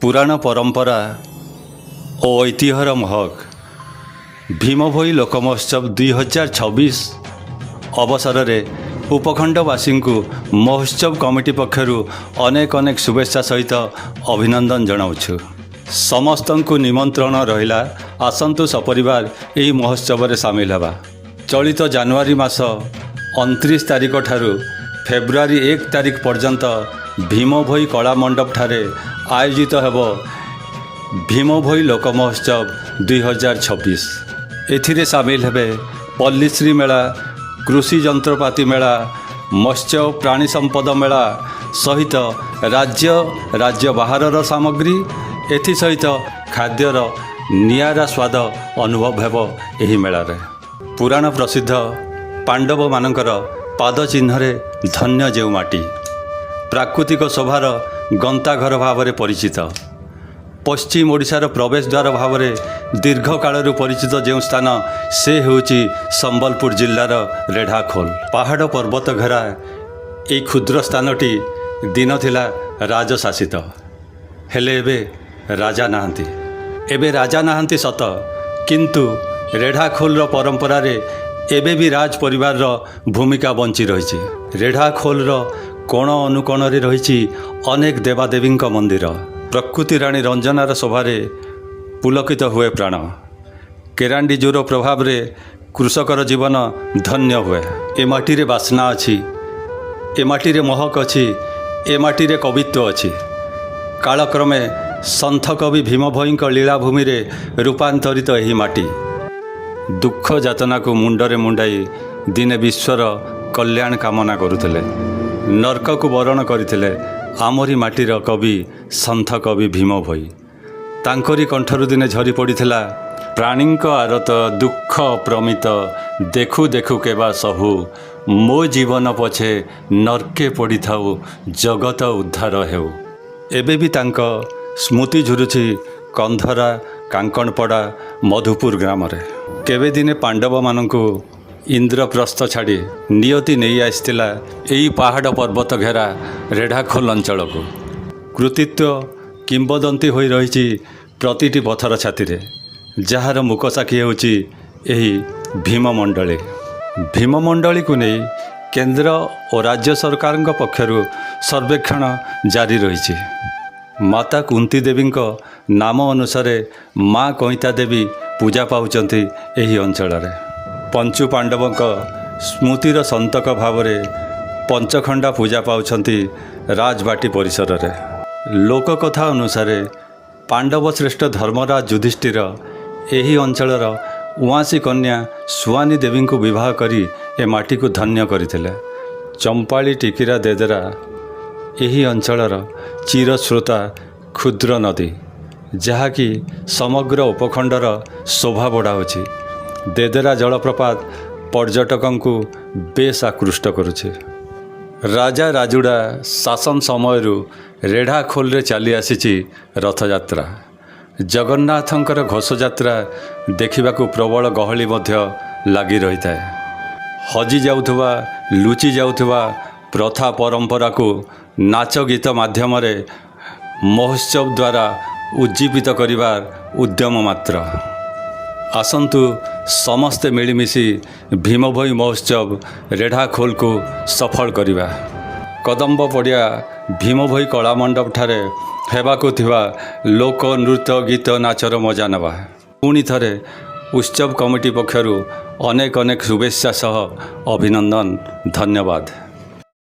पुराण परंपरा और ऐतिह्यर महक भीम भोई लोक महोत्सव 2026 अवसर में उपखंडवासी को महोत्सव कमिटी पक्षर अनेक अनेक शुभेच्छा सहित अभिनंदन जनाऊँ। समस्त को निमंत्रण रहिला आसंतु सपरिवार यही महोत्सव में सामिल हवा। चलित जनवरी मास 29 तारिख ठारू फेब्रुआरी 1 तारिख पर्यंत भीम भोई कला मंडप ठारे आयोजित हेब भीम भोई लोक महोत्सव 2026। एथिरे सामिल हेबे पल्लीश्री मेला, कृषि जंत्रपाति मेला, मत्स्य और प्राणी संपद मेला सहित राज्य बाहर सामग्री एथि सहित खाद्यर नियारा स्वाद अनुभव हेब एही मेलारे। पुराण प्रसिद्ध पांडव मानकर पाद चिन्हरे धन्य जेउ माटी प्राकृतिक शोभार गंताघर भाव में परिचित, पश्चिम ओडिशार प्रवेश द्वार भाव में दीर्घ काल परिचित जो स्थान से होची संबलपुर जिलार रेढ़ाखोल। पहाड़ पर्वत घेरा यह क्षुद्र स्थानटी दिन थिला राजशासित, हेले एबे राजा नाहांती। एबे राजा नाहांती सत, किंतु रेढ़ाखोल परंपरा रे एबे भी राज परिवार भूमिका बंची रही। रेढ़ाखोल कोण अनुकोण रही अनेक देवादेवी मंदिर। प्रकृति राणी रंजनार शोभारे पुलकित हुए प्राण। केरांडी जोर प्रभाव रे कृषकर जीवन धन्य हुए। ए माटी रे बासना अच्छी, ए माटी रे महक अच्छी, ए माटी रे कवित्व अच्छी। कालक्रमे संथ कवि भीम भोई लीलाभूमि रे रूपांतरित यही माटी दुख जातना को मुंडरे मुंडाई दिने विश्वर कल्याण कामना करुथिले। नरक को वरण करथिले आमरी माटीर कवि संथ कवि भीम भोई। तांकरी कंठरु दिने झरी पड़िथिला प्राणीक आरत दुख प्रमित देखु देखु केबा सहु मो जीवन पछे नरके पड़ी थाउ जगत उद्धार हेउ। एबे भी तांक स्मृति झुरुछि कंधरा, कांकणपड़ा, मधुपुर ग्राम रे। केबे दिने पांडव मानकु इंद्रप्रस्थ छाड़ी नियति नहीं आसला यही पहाड़ पर्वत घेरा रेढ़ाखोल अंचल को। कृतित्व किंबदंती हो रही प्रतिटी पथर छाती जार मुकसाक्षी होची यही भीममंडली। भीममंडली को नहीं केंद्र और राज्य सरकार पक्षर सर्वेक्षण जारी रही। माता कुंती देवी नाम अनुसार माँ कईता देवी पूजा पाउचंती यही अंचल। पंचु पांडवों स्मृतिर संतक भाव में पंचखंडा पूजा पाउछंती राजबाटी परिसर रे। लोककथा अनुसार पांडव श्रेष्ठ धर्मराज युधिष्ठिर यही अंचलर उआसी कन्या सुवानी देवी को विवाह करी ए माटी को धन्य करथिले। चंपाली टिकिरा देदेरा यही अंचलर चिरस्रोता क्षुद्र नदी जहाँकि समग्र उपखंडर शोभा बढ़ाऊँच। देदेरा जलप्रपात पर्यटकों को बेस आकृष्ट करुचे। राजा राजुड़ा शासन समय रेढ़ाखोल रे चली आसी रथयात्रा। जगन्नाथंकर घोषयात्रा देखा प्रबल गहली लगी रही है। हजि जाउथुवा लुचि जाउथुवा प्रथा परंपरा को नाच गीत माध्यम महोत्सव द्वारा उज्जीवित करिवार उद्यम मात्र। आसंतु समस्ते मिलमिशि भीम भोई महोत्सव रेढ़ाखोल को सफल करिबा। कदम्ब पड़िया भीम भोई कला मंडप ठारे हेबाकु थिबा लोक नृत्य गीत नाचर मजा नवा। पुणी थरे उत्सव कमिटी पक्षरु अनेक अनेक शुभेच्छा सह अभिनंदन, धन्यवाद।